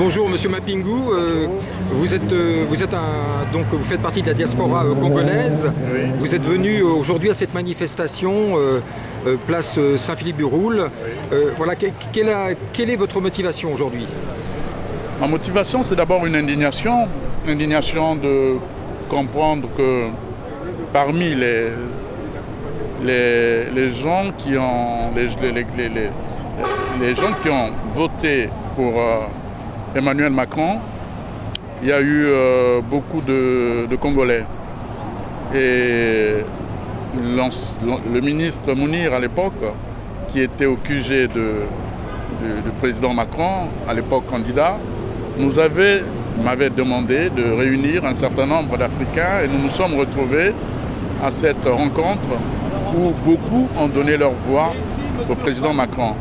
Bonjour Monsieur Mapingou, vous faites partie de la diaspora congolaise. Oui. Vous êtes venu aujourd'hui à cette manifestation place Saint-Philippe-du-Roule. Oui. Voilà, quelle est votre motivation aujourd'hui? Ma motivation, c'est d'abord une indignation de comprendre que parmi les gens qui ont voté pour Emmanuel Macron, il y a eu beaucoup de Congolais. Et le ministre Mounir à l'époque, qui était au QG du président Macron, à l'époque candidat, m'avait demandé de réunir un certain nombre d'Africains et nous nous sommes retrouvés à cette rencontre où beaucoup ont donné leur voix au président Macron.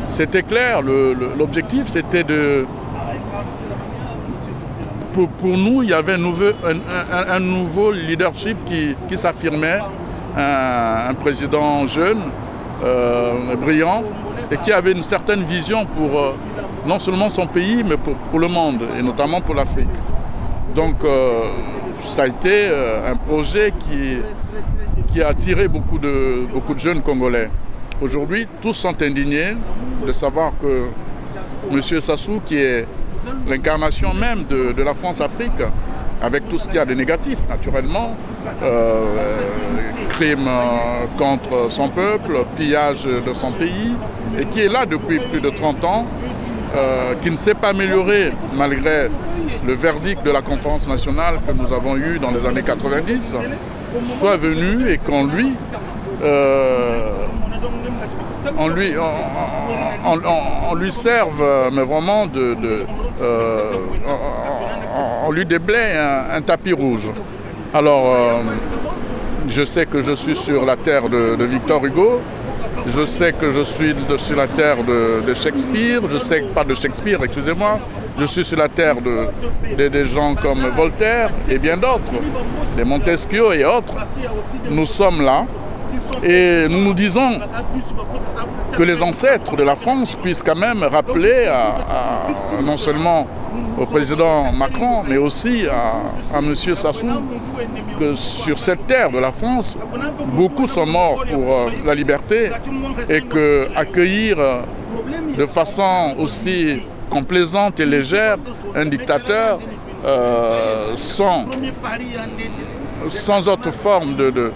C'était clair, l'objectif c'était de... Pour nous, il y avait un nouveau leadership qui s'affirmait, un président jeune, brillant, et qui avait une certaine vision pour non seulement son pays, mais pour le monde, et notamment pour l'Afrique. Donc ça a été un projet qui a attiré beaucoup de jeunes Congolais. Aujourd'hui, tous sont indignés de savoir que M. Sassou, qui est l'incarnation même de la France-Afrique, avec tout ce qu'il y a de négatif, naturellement, crimes contre son peuple, pillage de son pays, et qui est là depuis plus de 30 ans, qui ne s'est pas amélioré malgré le verdict de la conférence nationale que nous avons eu dans les années 90, soit venu et qu'on lui serve, mais vraiment on lui déblaye un tapis rouge. Alors, je sais que je suis sur la terre de Victor Hugo, je sais que je suis sur la terre de Shakespeare, je suis sur la terre des gens comme Voltaire et bien d'autres, des Montesquieu et autres. Nous sommes là et nous nous disons que les ancêtres de la France puissent quand même rappeler non seulement au président Macron, mais aussi à M. Sassou, que sur cette terre de la France, beaucoup sont morts pour la liberté et qu'accueillir de façon aussi complaisante et légère un dictateur sans autre forme de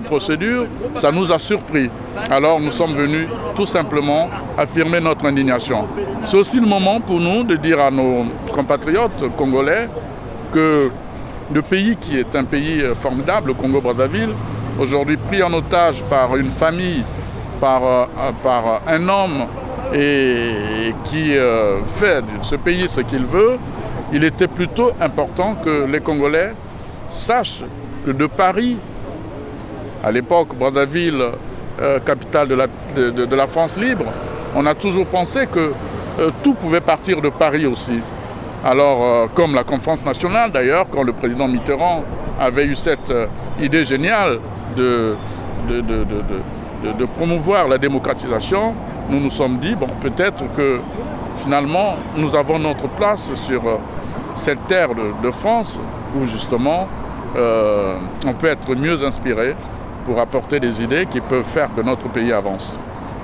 procédure, ça nous a surpris. Alors nous sommes venus tout simplement affirmer notre indignation. C'est aussi le moment pour nous de dire à nos compatriotes congolais que le pays qui est un pays formidable, le Congo-Brazzaville, aujourd'hui pris en otage par une famille, par un homme et qui fait de ce pays ce qu'il veut, il était plutôt important que les Congolais sachent que de Paris, à l'époque Brazzaville, capitale de la France libre, on a toujours pensé que tout pouvait partir de Paris aussi. Alors, comme la conférence nationale d'ailleurs, quand le président Mitterrand avait eu cette idée géniale de promouvoir la démocratisation, nous nous sommes dit, bon, peut-être que finalement, nous avons notre place sur cette terre de France où justement, on peut être mieux inspiré pour apporter des idées qui peuvent faire que notre pays avance.